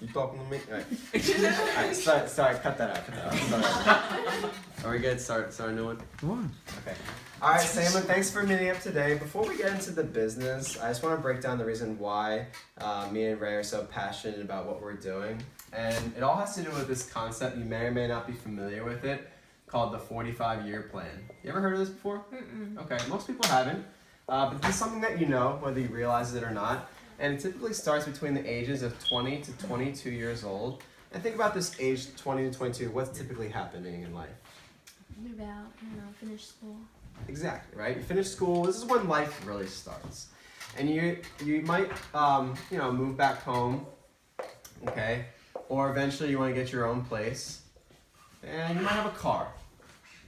You talking to me? Alright, sorry, cut that out. Are we good? Start a new one? Come on. Okay. Alright, Simon, thanks for meeting up today. Before we get into the business, I just want to break down the reason why me and Ray are so passionate about what we're doing. And it all has to do with this concept, you may or may not be familiar with it, called the 45-year plan. You ever heard of this before? Mm-mm. Okay, most people haven't. But this is something that you know, whether you realize it or not. And it typically starts between the ages of 20 to 22 years old. And think about this age 20 to 22, what's typically happening in life? Move out, finish school. Exactly, right? You finish school, this is when life really starts. And you might, move back home, okay? Or eventually you want to get your own place. And you might have a car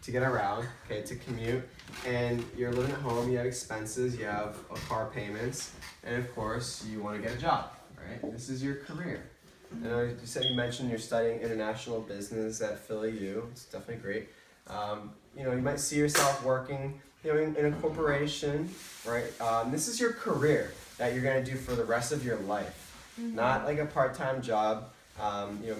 to get around, okay, to commute. And you're living at home, you have expenses, you have car payments, and of course you want to get a job, right? This is your career. And you mentioned you're studying international business at Philly U. It's definitely great. You might see yourself working, in a corporation, right? This is your career that you're going to do for the rest of your life, not like a part-time job,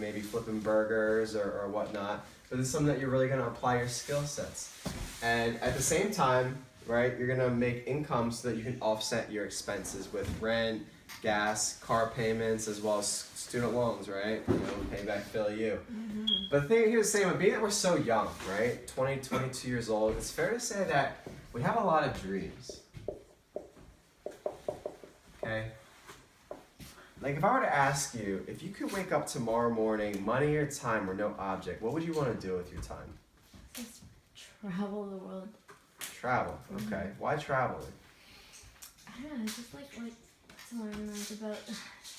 maybe flipping burgers or whatnot. But this is something that you're really going to apply your skill sets. And at the same time, right, you're going to make income so that you can offset your expenses with rent, gas, car payments, as well as student loans, right? Pay back Philly U. But the thing here's the same, being that we're so young, right, 20, 22 years old, it's fair to say that we have a lot of dreams. Okay? Like if I were to ask you, if you could wake up tomorrow morning, money or time were no object, what would you want to do with your time? Just travel the world. Travel, okay. Why travel? I don't know, I just like to learn about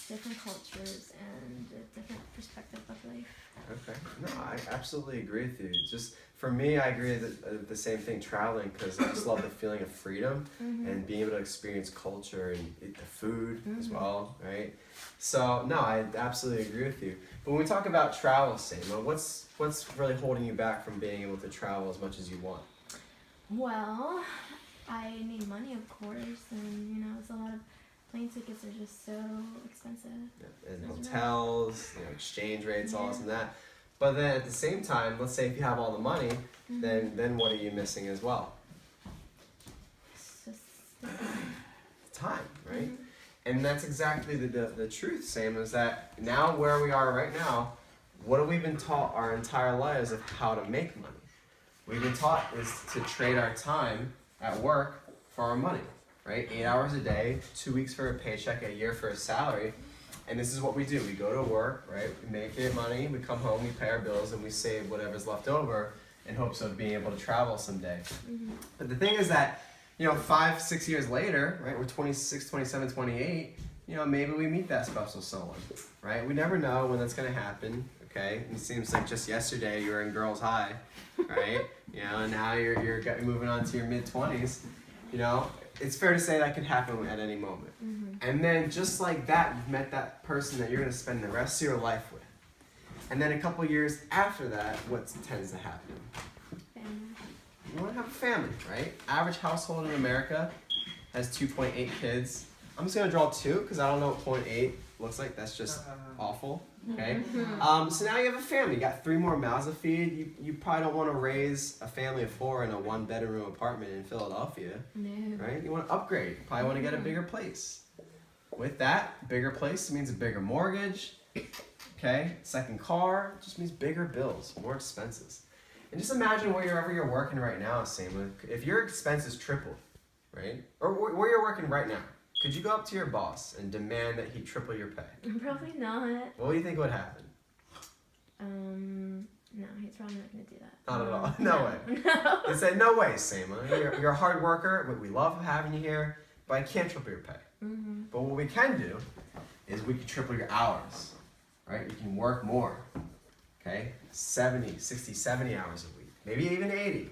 different cultures and a different perspective of life. Okay. No, I absolutely agree with you. Just for me, I agree that the same thing, traveling, because I just love the feeling of freedom and being able to experience culture and eat the food as well, right? So, no, I absolutely agree with you. But when we talk about travel, Seema, what's really holding you back from being able to travel as much as you want? Well, I need money, of course, and it's a lot of plane tickets are just so expensive. Yeah, and hotels, exchange rates, all this and that. But then at the same time, let's say if you have all the money, then what are you missing as well? It's just time, right? And that's exactly the truth, Sam, is that now where we are right now, what have we been taught our entire lives of how to make money? We've been taught is to trade our time at work for our money, right? 8 hours a day, 2 weeks for a paycheck, a year for a salary. And this is what we do. We go to work, right? We make it money, we come home, we pay our bills, and we save whatever's left over in hopes of being able to travel someday. But the thing is that, 5, 6 years later, right? We're 26, 27, 28, maybe we meet that special someone, right? We never know when that's going to happen, okay? It seems like just yesterday you were in Girls High, right? And now you're moving on to your mid-20s, it's fair to say that can happen at any moment. And then just like that, you've met that person that you're going to spend the rest of your life with. And then a couple years after that, what tends to happen? family. You want to have a family, right? Average household in America has 2.8 kids. I'm just going to draw 2 because I don't know what 0.8 looks like. That's just awful, okay? So now you have a family. You got 3 more mouths to feed. You probably don't want to raise a family of 4 in a 1-bedroom apartment in Philadelphia, right? You want to upgrade. You probably want to get a bigger place. With that, bigger place means a bigger mortgage, okay? Second car just means bigger bills, more expenses. And just imagine wherever you're working right now, Sam. If your expenses tripled, right? Or where you're working right now, could you go up to your boss and demand that he triple your pay? Probably not. What do you think would happen? No, he's probably not going to do that. Not at all. No way. No. They said, no way, Seema. You're a hard worker. We love having you here, but I can't triple your pay. But what we can do is we can triple your hours, right? You can work more, okay? 70, 60, 70 hours a week, maybe even 80.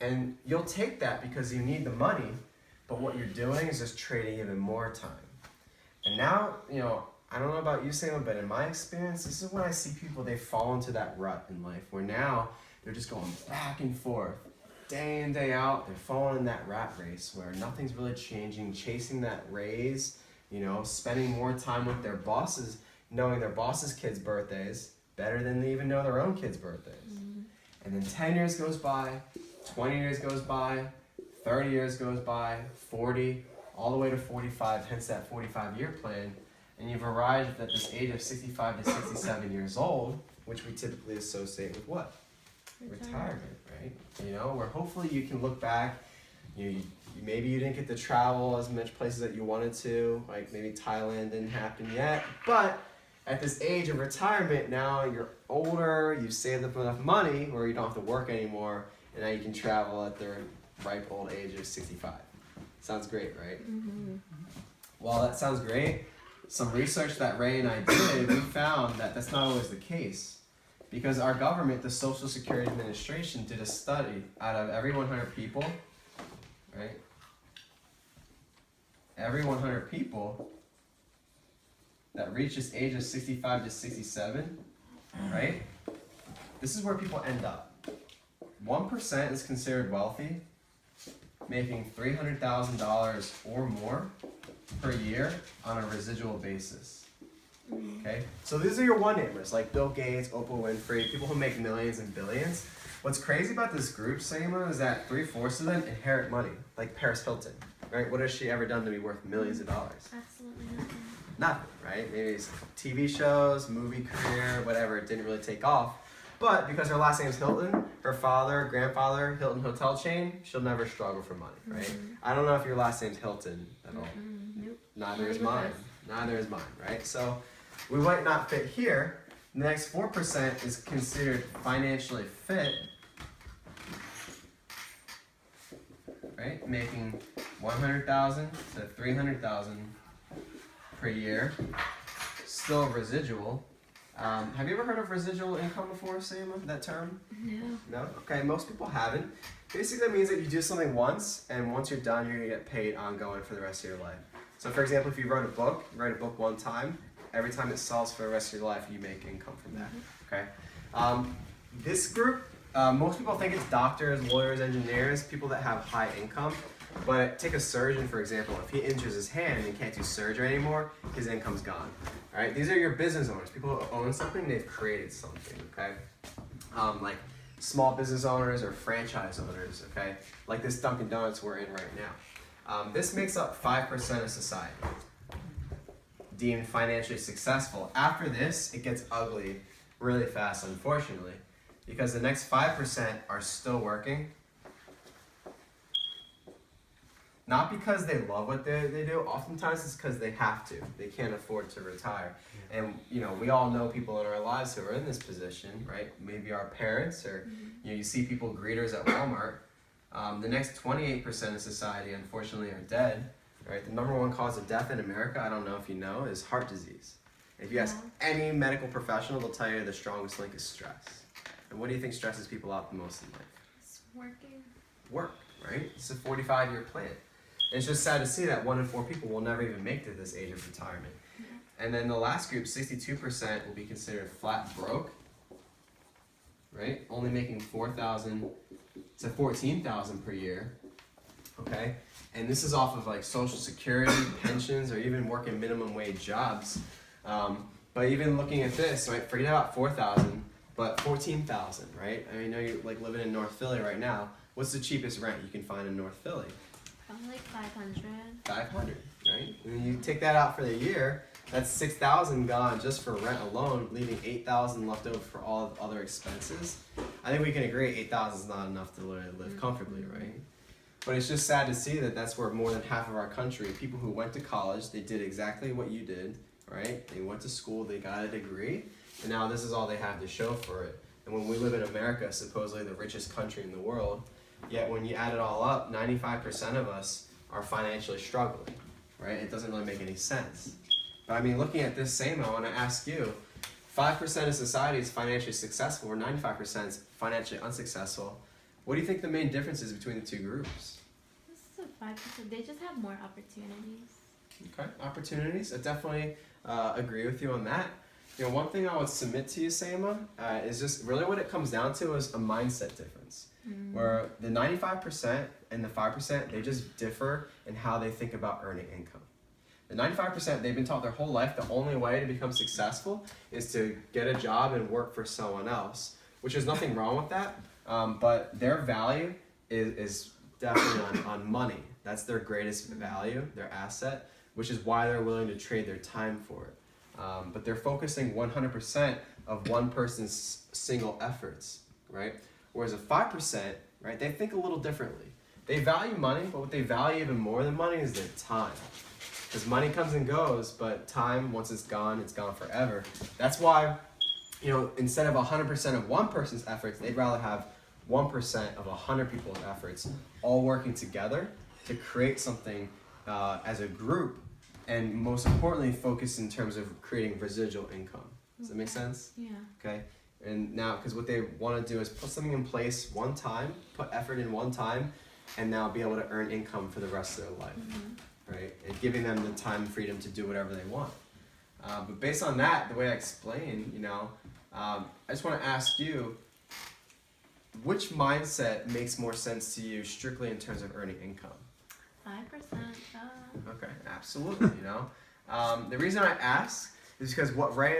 And you'll take that because you need the money, but what you're doing is just trading even more time. And now, I don't know about you, Seema, but in my experience, this is when I see people, they fall into that rut in life where now they're just going back and forth, day in, day out. They're falling in that rat race where nothing's really changing, chasing that raise, spending more time with their bosses, knowing their boss's kids' birthdays better than they even know their own kids' birthdays. And then 10 years goes by, 20 years goes by, 30 years goes by, 40, all the way to 45, hence that 45-year plan. And you've arrived at this age of 65 to 67 years old, which we typically associate with what? Retirement, right? You know, where hopefully you can look back, maybe you didn't get to travel as much places that you wanted to, like maybe Thailand didn't happen yet, but at this age of retirement, now you're older, you've saved up enough money where you don't have to work anymore, and now you can travel at the ripe old age of 65. Sounds great, right? Well, that sounds great. Some research that Ray and I did, we found that that's not always the case. Because our government, the Social Security Administration, did a study out of every 100 people, right? Every 100 people that reach this age of 65 to 67, right? This is where people end up. 1% is considered wealthy, making $300,000 or more per year on a residual basis. Okay, so these are your one-namers, like Bill Gates, Oprah Winfrey, people who make millions and billions. What's crazy about this group, Seema, is that 3/4 of them inherit money, like Paris Hilton, right? What has she ever done to be worth millions of dollars? Absolutely nothing. Nothing, right? Maybe it's TV shows, movie career, whatever, it didn't really take off. But because her last name is Hilton, her father, grandfather, Hilton hotel chain, she'll never struggle for money, right? I don't know if your last name's Hilton at all. Nope. Neither is mine. Neither is mine, right? So we might not fit here. The next 4% is considered financially fit, right? Making 100,000 to 300,000 per year. Still residual. Have you ever heard of residual income before, Seema? That term? No. No? Okay, most people haven't. Basically, that means that you do something once, and once you're done, you're gonna get paid ongoing for the rest of your life. So, for example, if you wrote a book, you write a book one time. Every time it sells for the rest of your life, you make income from that. Okay. This group, most people think it's doctors, lawyers, engineers, people that have high income. But take a surgeon, for example. If he injures his hand and can't do surgery anymore, his income's gone. All right. These are your business owners. People who own something, they've created something. Okay. Like small business owners or franchise owners. Okay. Like this Dunkin' Donuts we're in right now. This makes up 5% of society. Deemed financially successful. After this, it gets ugly really fast, unfortunately, because the next 5% are still working. Not because they love what they do. Oftentimes it's because they have to. They can't afford to retire. And we all know people in our lives who are in this position, right? Maybe our parents, or you see people greeters at Walmart. The next 28% of society, unfortunately, are dead. Right, the number one cause of death in America, I don't know if you know, is heart disease. If you ask any medical professional, they'll tell you the strongest link is stress. And what do you think stresses people out the most in life? It's working. Work, right? It's a 45-year plan. And it's just sad to see that 1 in 4 people will never even make to this age of retirement. And then the last group, 62%, will be considered flat broke, right? Only making $4,000 to $14,000 per year. Okay, and this is off of like Social Security, pensions, or even working minimum wage jobs. But even looking at this, right? Forget about 4,000, but 14,000, right? I mean, I know you're like living in North Philly right now. What's the cheapest rent you can find in North Philly? Probably like 500. 500, right? And you take that out for the year, that's 6,000 gone just for rent alone, leaving 8,000 left over for all other expenses. I think we can agree 8,000 is not enough to live comfortably, right? But it's just sad to see that that's where more than half of our country, people who went to college, they did exactly what you did, right? They went to school, they got a degree, and now this is all they have to show for it. And when we live in America, supposedly the richest country in the world, yet when you add it all up, 95% of us are financially struggling, right? It doesn't really make any sense. But I mean, looking at this same, I want to ask you, 5% of society is financially successful, or 95% is financially unsuccessful. What do you think the main difference is between the two groups? This is a 5%. They just have more opportunities. Okay, opportunities. I definitely agree with you on that. One thing I would submit to you, Seema, is just really what it comes down to is a mindset difference. Where the 95% and the 5%, they just differ in how they think about earning income. The 95%, they've been taught their whole life the only way to become successful is to get a job and work for someone else, which is nothing wrong with that. But their value is definitely on money. That's their greatest value, their asset, which is why they're willing to trade their time for it. But they're focusing 100% of one person's single efforts, right? Whereas a 5%, right, they think a little differently. They value money, but what they value even more than money is their time. Because money comes and goes, but time, once it's gone forever. That's why, instead of 100% of one person's efforts, they'd rather have 1% of 100 people's efforts all working together to create something as a group, and most importantly, focus in terms of creating residual income. Does that make sense? Yeah. Okay. And now, because what they want to do is put something in place one time, put effort in one time, and now be able to earn income for the rest of their life, right? And giving them the time and freedom to do whatever they want. But based on that, the way I explain, I just want to ask you, which mindset makes more sense to you strictly in terms of earning income? 5%. Okay, absolutely. The reason I ask is because what Ray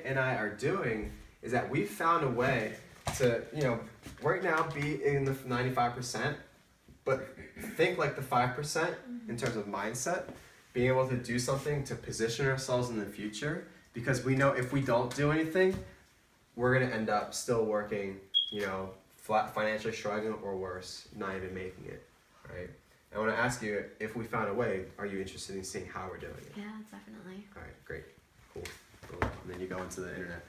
and I are doing is that we've found a way to, right now be in the 95%, but think like the 5% in terms of mindset, being able to do something to position ourselves in the future, because we know if we don't do anything, we're gonna end up still working, flat, financially struggling, or worse, not even making it, right? I want to ask you, if we found a way, are you interested in seeing how we're doing it? Yeah, definitely. All right, great, cool. And then you go into the internet.